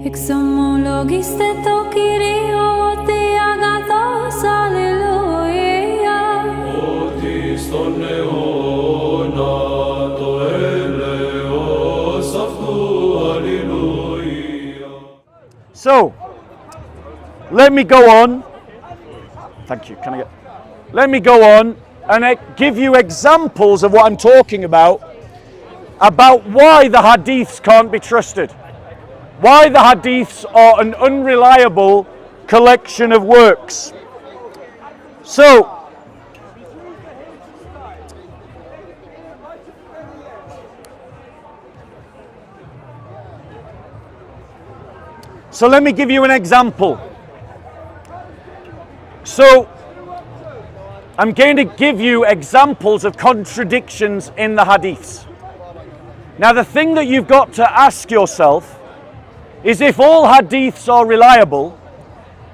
Exomologiste to Kyrio te agathos, alleluia. Otis ton neona to eleos aftu, alleluia. So, let me go on. Thank you. Let me go on and give you examples of what I'm talking about why the hadiths can't be trusted. Why the hadiths are an unreliable collection of works. So let me give you an example. So I'm going to give you examples of contradictions in the hadiths. Now the thing that you've got to ask yourself is if all hadiths are reliable,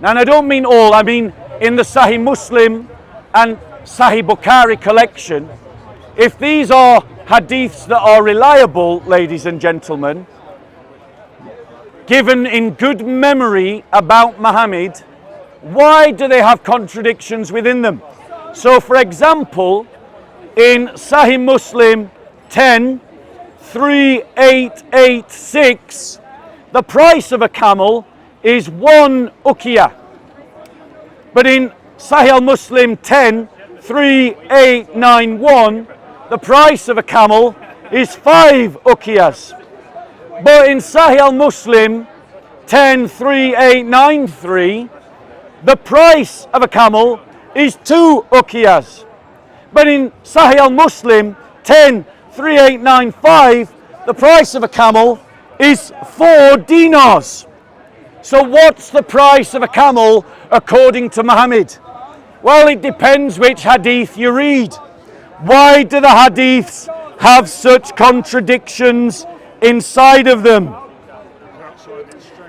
and I don't mean all, I mean in the Sahih Muslim and Sahih Bukhari collection, if these are hadiths that are reliable, ladies and gentlemen, given in good memory about Muhammad, why do they have contradictions within them? So for example, in Sahih Muslim 10:3886, the price of a camel is 1 uqiyah. But in Sahih al-Muslim 10:3891, the price of a camel is 5 uqiyahs. But in Sahih al-Muslim 10:3893, the price of a camel is 2 uqiyahs. But in Sahih al-Muslim 10:3895, the price of a camel is 4 dinars. So what's the price of a camel according to Muhammad? Well, it depends which hadith you read. Why do the hadiths have such contradictions inside of them?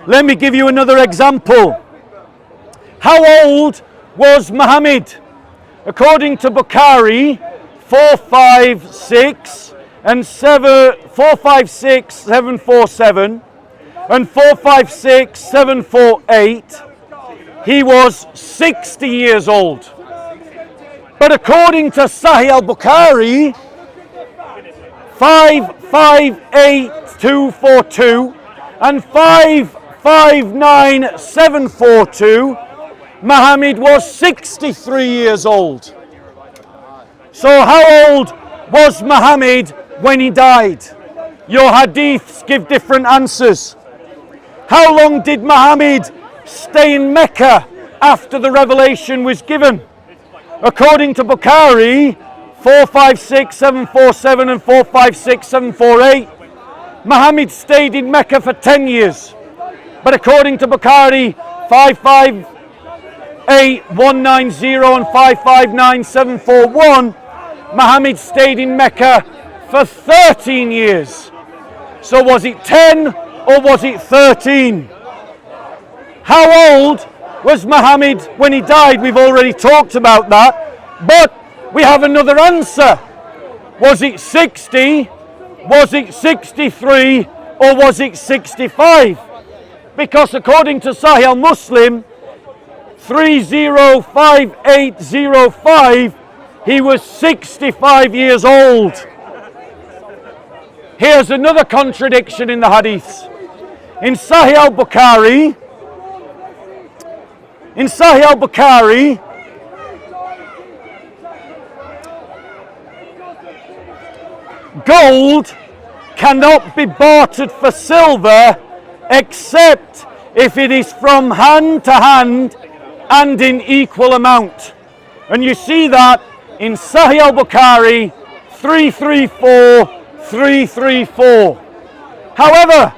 Let me give you another example. How old was Muhammad? According to Bukhari 456 and 747 and 456748, he was 60 years old. But according to Sahih al-Bukhari 558242 and 559742, Muhammad was 63 years old. So how old was Muhammad when he died? Your hadiths give different answers. How long did Muhammad stay in Mecca after the revelation was given? According to Bukhari 456747 and 456748, Muhammad stayed in Mecca for 10 years. But according to Bukhari 558190 and 559741, Muhammad stayed in Mecca for 13 years. So was it 10 or was it 13? How old was Muhammad when he died? We've already talked about that, but we have another answer. Was it 60? Was it 63? Or was it 65? Because according to Sahih al-Muslim 305805, he was 65 years old. Here's another contradiction in the hadiths. In Sahih al-Bukhari, gold cannot be bartered for silver except if it is from hand to hand and in equal amount. And you see that in Sahih al-Bukhari 334334. However,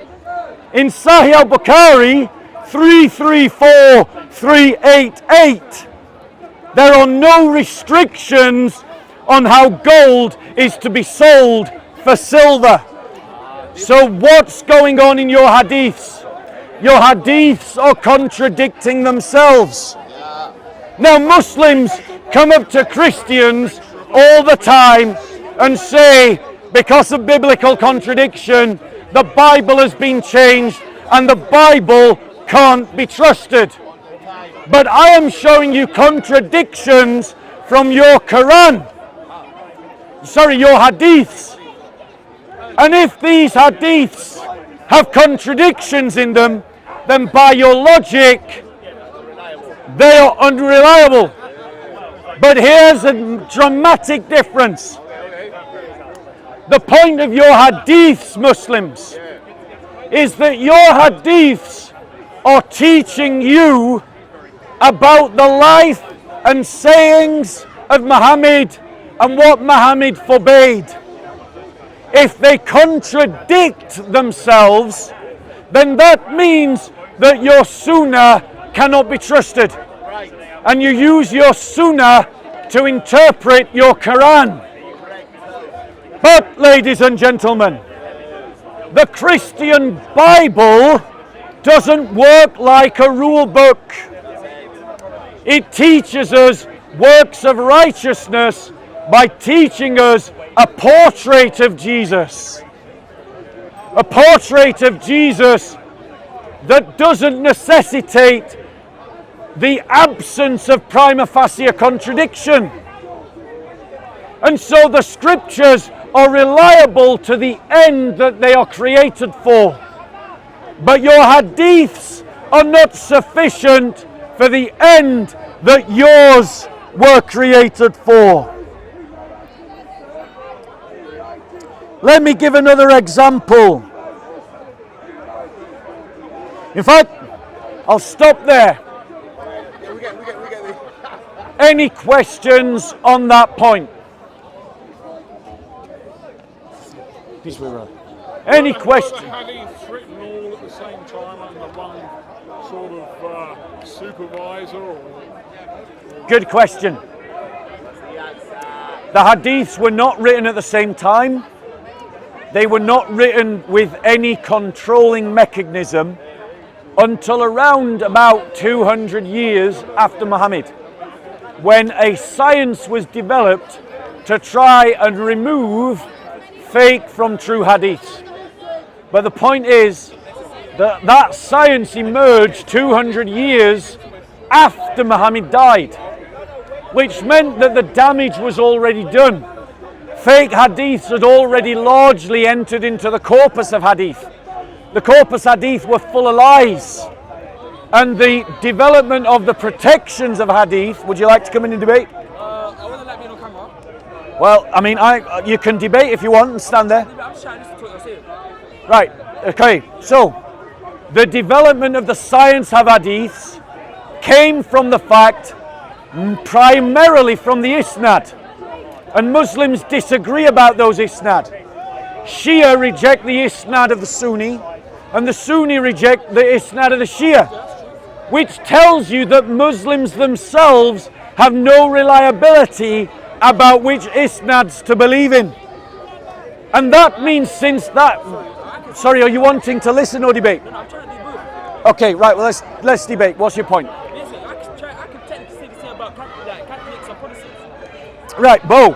in Sahih al-Bukhari 334388, there are no restrictions on how gold is to be sold for silver. So what's going on in your hadiths? Your hadiths are contradicting themselves. Now Muslims come up to Christians all the time and say, because of biblical contradiction, the Bible has been changed and the Bible can't be trusted. But I am showing you contradictions from your Quran. Sorry, your hadiths. And if these hadiths have contradictions in them, then by your logic, they are unreliable. But here's a dramatic difference. The point of your hadiths, Muslims, is that your hadiths are teaching you about the life and sayings of Muhammad and what Muhammad forbade. If they contradict themselves, then that means that your sunnah cannot be trusted. And you use your sunnah to interpret your Quran. But, ladies and gentlemen, the Christian Bible doesn't work like a rule book. It teaches us works of righteousness by teaching us a portrait of Jesus. A portrait of Jesus that doesn't necessitate the absence of prima facie contradiction. And so the scriptures are reliable to the end that they are created for. But your hadiths are not sufficient for the end that yours were created for. Let me give another example. In fact, I'll stop there. Any questions on that point? Any questions? The hadiths written all at the same time under one sort of supervisor or... Good question. The hadiths were not written at the same time. They were not written with any controlling mechanism until around about 200 years after Muhammad, when a science was developed to try and remove fake from true hadiths. But the point is that that science emerged 200 years after Muhammad died, which meant that the damage was already done. Fake hadiths had already largely entered into the corpus of hadith. The corpus hadith were full of lies. And the development of the protections of hadith, would you like to come in and debate? I want to let me on camera. Well, I mean, you can debate if you want and stand there. I'm just trying to listen to what you're saying. Right, okay, so the development of the science of hadiths came from the fact, primarily from the isnad. And Muslims disagree about those isnad. Shia reject the isnad of the Sunni, and the Sunni reject the isnad of the Shia, which tells you that Muslims themselves have no reliability about which isnads to believe in. And that means since that... Sorry, are you wanting to listen or debate? No, I'm trying to do both. Okay, right, well, let's debate. What's your point? Basically, I can technically say the same about Catholics and Protestants. Right, Bo,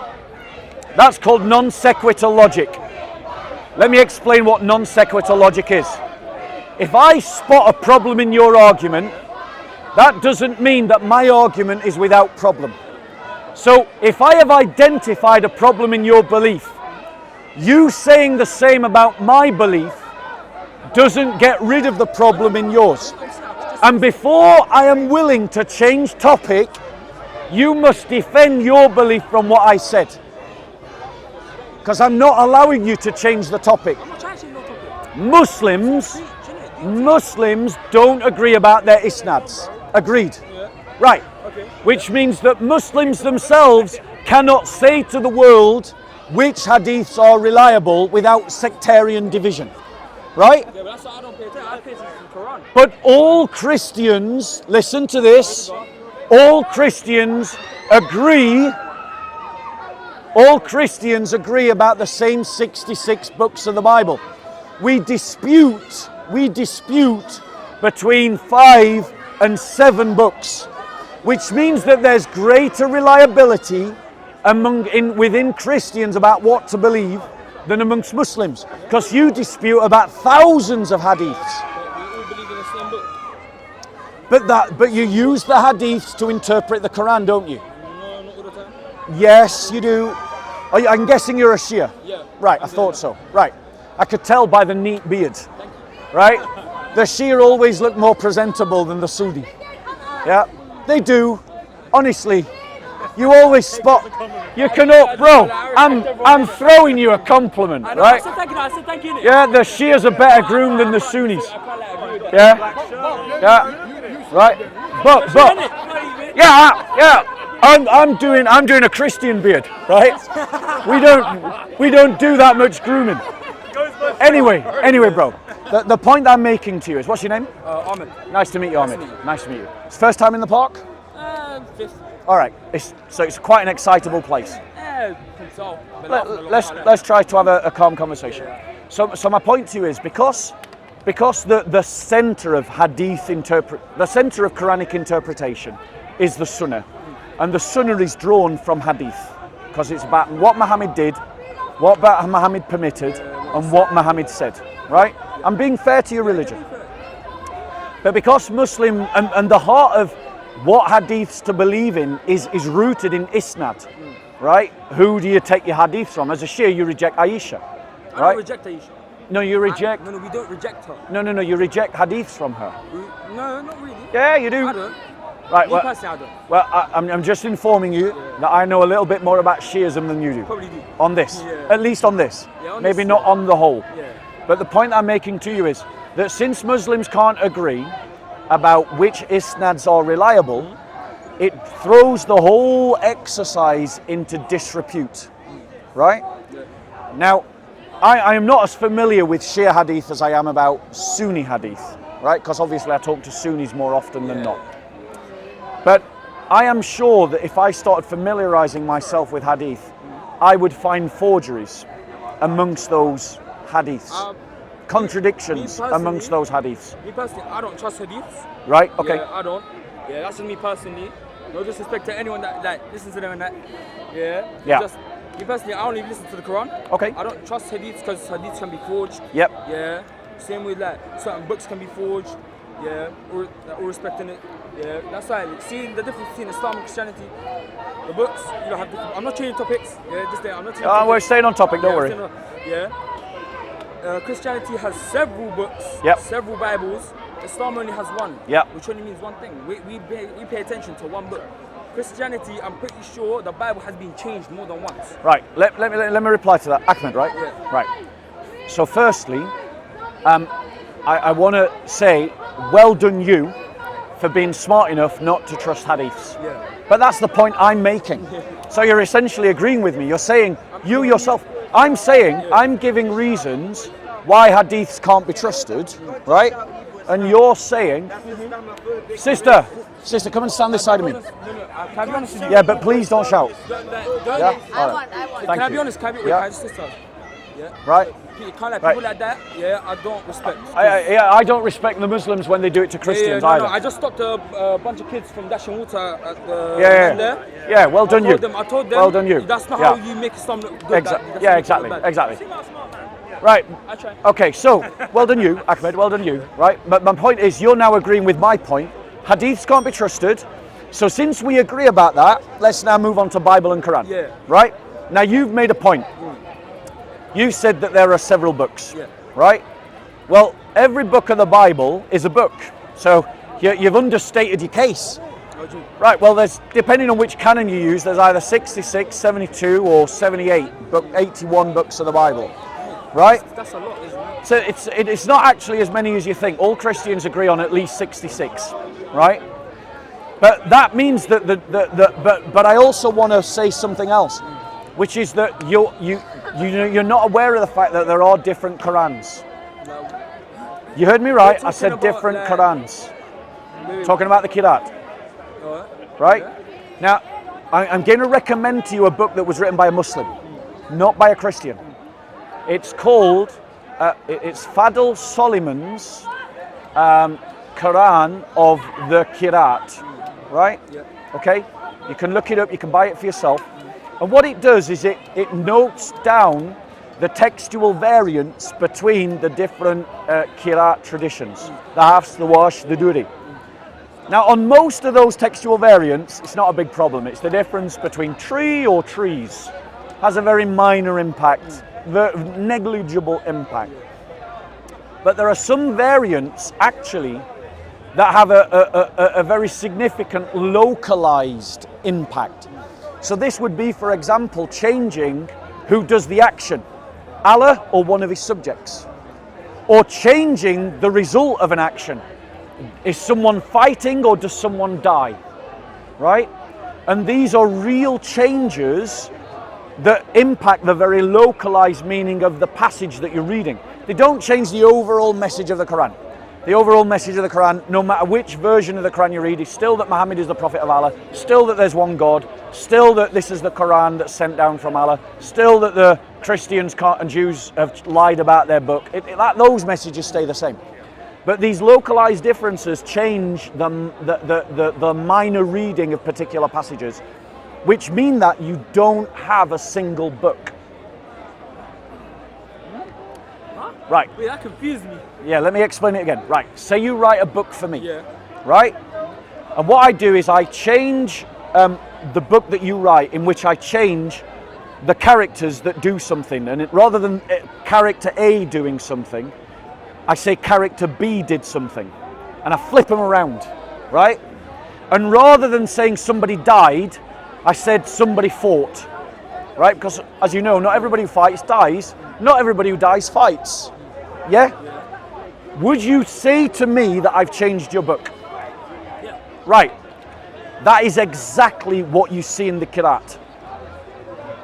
that's called non sequitur logic. Let me explain what non sequitur logic is. If I spot a problem in your argument, that doesn't mean that my argument is without problem. So if I have identified a problem in your belief, you saying the same about my belief doesn't get rid of the problem in yours. And before I am willing to change topic, you must defend your belief from what I said. Because I'm not allowing you to change the topic. I'm not trying to change no topic. Muslims don't agree about their isnads. Agreed. Yeah. Right. Okay. Which means that Muslims themselves cannot say to the world which hadiths are reliable without sectarian division. Right? Yeah, but that's what I don't pay attention. I pay attention to the Quran. But all Christians, listen to this, all Christians agree about the same 66 books of the Bible. We dispute between 5 and 7 books, which means that there's greater reliability within Christians about what to believe than amongst Muslims, because you dispute about thousands of hadiths. Muslim book. But you use the hadiths to interpret the Quran, don't you? No, not all the time. Yes, you do. I'm guessing you're a Shia. Yeah. Right, I thought so. Right. I could tell by the neat beard. Right? The Shia always look more presentable than the Sunni. Yeah, they do. Honestly, you always spot. You can, bro. I'm throwing you a compliment, I know, right? I said thank you. Yeah, the Shias are better groomed than the Sunnis. I can't let agree with that. Yeah, yeah, right. But yeah. I'm doing a Christian beard, right? We don't do that much grooming. Anyway, bro. The point I'm making to you is, what's your name? Ahmed. Nice to meet you, Ahmed. Nice to meet you. It's first time in the park? Fifth. All right. So it's quite an excitable place. Let's try to have a calm conversation. So my point to you is, because the center of the center of Quranic interpretation is the Sunnah, and the Sunnah is drawn from hadith, because it's about what Muhammad did, what Muhammad permitted, and what Muhammad said. Right? I'm being fair to your religion. But because Muslim and the heart of what hadiths to believe in is rooted in isnad, right? Who do you take your hadiths from? As a Shia, you reject Aisha, right? I don't reject Aisha. No, you reject. No, we don't reject her. No, you reject hadiths from her. No, not really. Yeah, you do. I don't. Right. Me personally, I don't. Well, I'm just informing you that I know a little bit more about Shiism than you do. Probably do. On this, Yeah. at least on this. Yeah, on Maybe this, not on the whole. Yeah. But the point I'm making to you is that since Muslims can't agree about which isnads are reliable, it throws the whole exercise into disrepute, right? Yeah. Now, I am not as familiar with Shia hadith as I am about Sunni hadith, right? Because obviously I talk to Sunnis more often than not. But I am sure that if I started familiarizing myself with hadith, I would find forgeries amongst those hadiths. Contradictions amongst those hadiths. Me personally, I don't trust hadiths. Right? Okay. Yeah, I don't. Yeah, that's just me personally. No disrespect to anyone that listens to them and that. Yeah. Yeah. Just me personally, I only listen to the Quran. Okay. I don't trust hadiths because hadiths can be forged. Yep. Yeah. Same with certain books can be forged. Yeah. All respecting it. Yeah. That's why seeing the difference between Islam and Christianity. The books, you don't have different. I'm not changing topics. Yeah. Just there. I'm not changing. We're staying on topic. Don't worry. Yeah. Christianity has several books, several Bibles. Islam only has one, which only means one thing. We pay attention to one book. Christianity, I'm pretty sure the Bible has been changed more than once. Right, let me reply to that. Ahmed, right? Yeah. Right. So firstly, I want to say, well done you for being smart enough not to trust hadiths. Yeah. But that's the point I'm making. So you're essentially agreeing with me. You're saying, you yourself, I'm saying, I'm giving reasons why hadiths can't be trusted, right? And you're saying, sister, come and stand this side of me. Can I be honest with you? Yeah, but please don't shout. Yeah? All right. Can Thank I be you. honest? Can Yeah. I just sister? Yeah. Right. People like that, I don't respect. I don't respect the Muslims when they do it to Christians either. I just stopped a bunch of kids from dashing water at the there. Yeah, well done you. I told them, well done you. That's not how you make Islam look good. Exactly. Right. I try. Okay, so, well done you, Ahmed, well done you, right? But my point is, you're now agreeing with my point. Hadiths can't be trusted. So since we agree about that, let's now move on to Bible and Quran. Yeah. Right? Now you've made a point. You said that there are several books, right? Well, every book of the Bible is a book. So you've understated your case. Right, well, there's, depending on which canon you use, there's either 66, 72 or 78, 81 books of the Bible. Right? That's a lot, isn't it? So it's not actually as many as you think. All Christians agree on at least 66, right? But that means that but I also want to say something else, which is that you're not aware of the fact that there are different Qurans. You heard me right. I said different Qurans. Talking about the Qiraat. Right? Now, I'm going to recommend to you a book that was written by a Muslim, not by a Christian. It's called, it's Fadl Soliman's Quran of the Qiraat, right? Okay? You can look it up, you can buy it for yourself. And what it does is it notes down the textual variance between the different Qiraat traditions. The Hafs, the Warsh, the Duri. Now on most of those textual variants, it's not a big problem. It's the difference between tree or trees. Has a very minor impact, negligible impact. But there are some variants actually that have a very significant localized impact. So this would be, for example, changing who does the action, Allah or one of his subjects, or changing the result of an action. Is someone fighting or does someone die, right? And these are real changes that impact the very localized meaning of the passage that you're reading. They don't change the overall message of the Quran. The overall message of the Quran, no matter which version of the Quran you read, is still that Muhammad is the Prophet of Allah, still that there's one God, still that this is the Quran that's sent down from Allah, still that the Christians and Jews have lied about their book. Those messages stay the same. But these localized differences change the minor reading of particular passages, which mean that you don't have a single book. Huh? Right. Wait, that confused me. Yeah, let me explain it again. Right, say you write a book for me. Yeah. Right? And what I do is I change the book that you write, in which I change the characters that do something. And rather than character A doing something, I say character B did something. And I flip them around. Right? And rather than saying somebody died, I said somebody fought, right? Because as you know, not everybody who fights dies. Not everybody who dies fights. Yeah? Would you say to me that I've changed your book? Yeah. Right. That is exactly what you see in the Qiraat.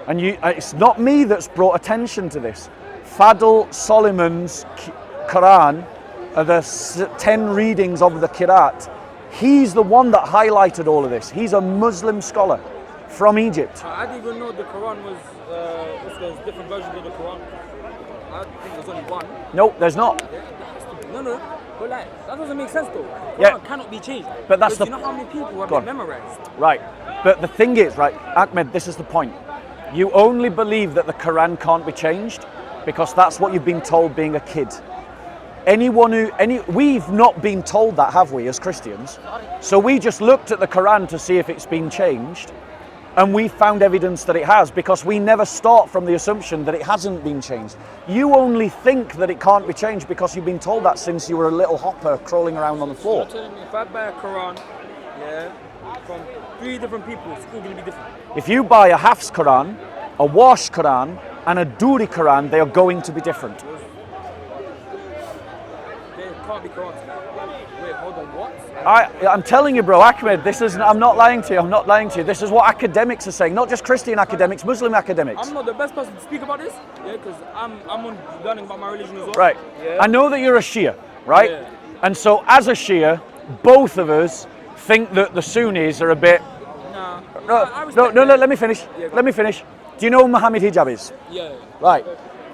And it's not me that's brought attention to this. Fadl Solomon's Quran, the 10 readings of the Qiraat, he's the one that highlighted all of this. He's a Muslim scholar from Egypt. I didn't even know the Quran was, there's different versions of the Quran. I think there's only one. No, there's not. No, but like, that doesn't make sense though. Quran Yeah. cannot be changed. But that's you know how many people have been memorized? Right. But the thing is, right, Ahmed, this is the point. You only believe that the Quran can't be changed because that's what you've been told being a kid. We've not been told that, have we, as Christians? So we just looked at the Quran to see if it's been changed, and we found evidence that it has, because we never start from the assumption that it hasn't been changed. You only think that it can't be changed because you've been told that since you were a little hopper crawling around on the floor. You're telling me if I buy a Quran, from 3 different people, it's all going to be different. If you buy a Hafs Quran, a Warsh Quran, and a Duri Quran, they are going to be different. They can't be Qurans. Wait, hold on, what? I'm telling you, bro, Ahmed, I'm not lying to you, This is what academics are saying, not just Christian academics, Muslim academics. I'm not the best person to speak about this, because I'm learning about my religion as well. Right. Yeah. I know that you're a Shia, right? Yeah. And so as a Shia, both of us think that the Sunnis are a bit... Nah. No, let me finish. Yeah, let me finish. Do you know who Muhammad Hijab is? Yeah. Right.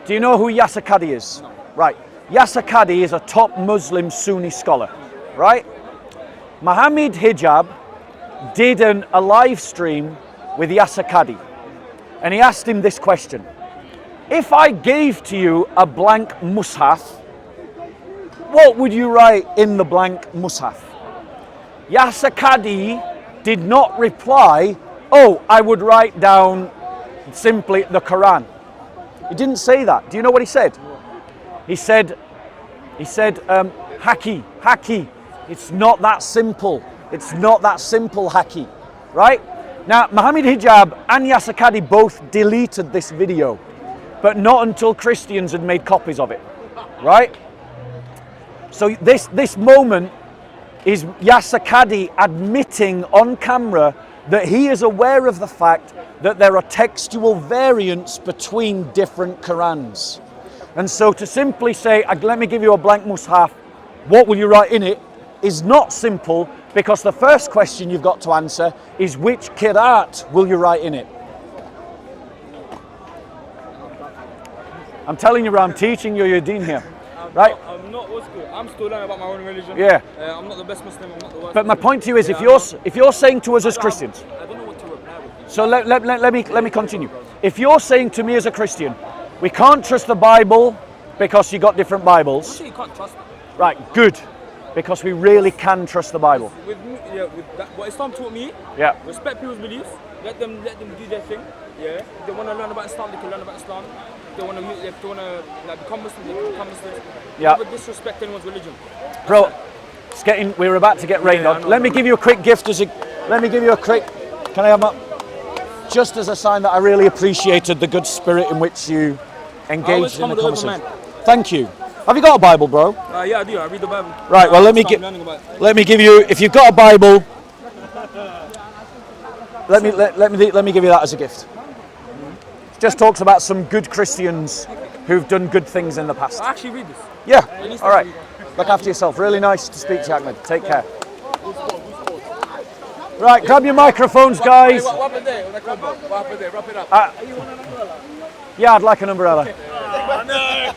Do you know who Yasser Qadhi is? No. Right. Yasser Qadhi is a top Muslim Sunni scholar, right? Muhammad Hijab did a live stream with Yasser Qadhi, and he asked him this question: if I gave to you a blank mushaf, what would you write in the blank mushaf? Yasser Qadhi did not reply, oh, I would write down simply the Quran. He didn't say that. Do you know what he said? He said, Haki. It's not that simple. It's not that simple, Haki. Right? Now, Muhammad Hijab and Yasser Qadhi both deleted this video, but not until Christians had made copies of it. Right? So this moment is Yasser Qadhi admitting on camera that he is aware of the fact that there are textual variants between different Qurans. And so to simply say, let me give you a blank mushaf, what will you write in it, is not simple, because the first question you've got to answer is which Qiraat will you write in it? I'm telling you, bro, I'm teaching you your deen here. Right? I'm not old school. I'm still learning about my own religion. Yeah. I'm not the best Muslim. I'm not the worst. But my Muslim. point to you is, if you're saying to us as Christians, I don't know what to reply with. so let me continue. If you're saying to me as a Christian, We can't trust the Bible because you got different Bibles. You can't trust it. Right, good. Because we really can trust the Bible. With that, what Islam taught me, respect people's beliefs, let them do their thing. Yeah. If they want to learn about Islam, they can learn about Islam. If they want to like, become Muslim, they can become Muslim. Yeah. Never disrespect anyone's religion. Bro, it's getting, we're about to get rained on. Let me give you a quick gift let me give you a quick, can I have my, just as a sign that I really appreciated the good spirit in which you engaged in the conversation. Thank you. Have you got a Bible, bro? Yeah, I do. I read the Bible. Right. Well, let me give you. If you've got a Bible, let me give you that as a gift. It just talks about some good Christians who've done good things in the past. I actually read this. Yeah. All right. Look after yourself. Really nice to speak to you, Ahmed. Take care. Right. Grab your microphones, guys. What happened there? What happened there? Wrap it up. Yeah, I'd like an umbrella. Oh, no.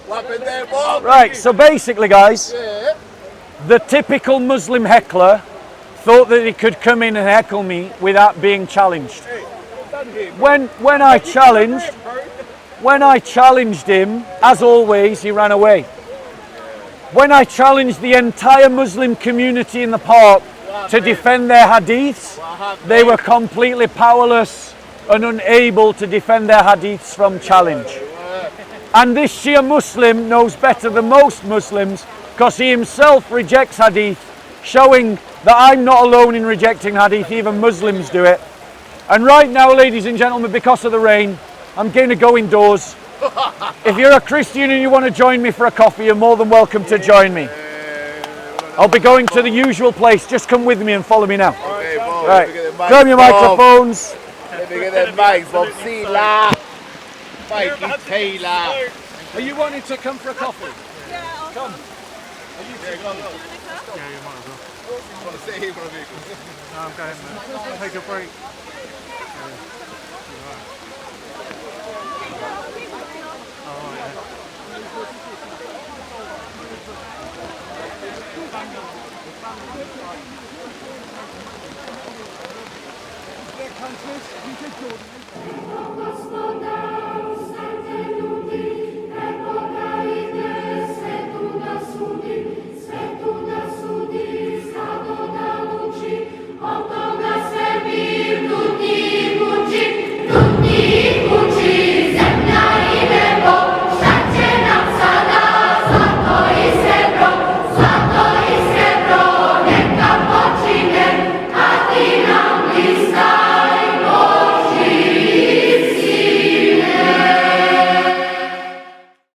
What happened there, Bob? Right, so basically, guys, the typical Muslim heckler thought that he could come in and heckle me without being challenged. When I challenged him, as always, he ran away. When I challenged the entire Muslim community in the park to defend their hadiths, they were completely powerless and unable to defend their hadiths from challenge. And this Shia Muslim knows better than most Muslims because he himself rejects hadith, showing that I'm not alone in rejecting hadith, even Muslims do it. And right now, ladies and gentlemen, because of the rain, I'm going to go indoors. If you're a Christian and you want to join me for a coffee, you're more than welcome to join me. I'll be going to the usual place. Just come with me and follow me now. Right, grab your microphones. Let me get that mic, Bob Sealer. Mikey Taylor. Are you wanting to come for a coffee? Yeah, I'll come. Yeah, you might as well. I want to stay here for a bit. No, I'm going, man. Take a break. Sancte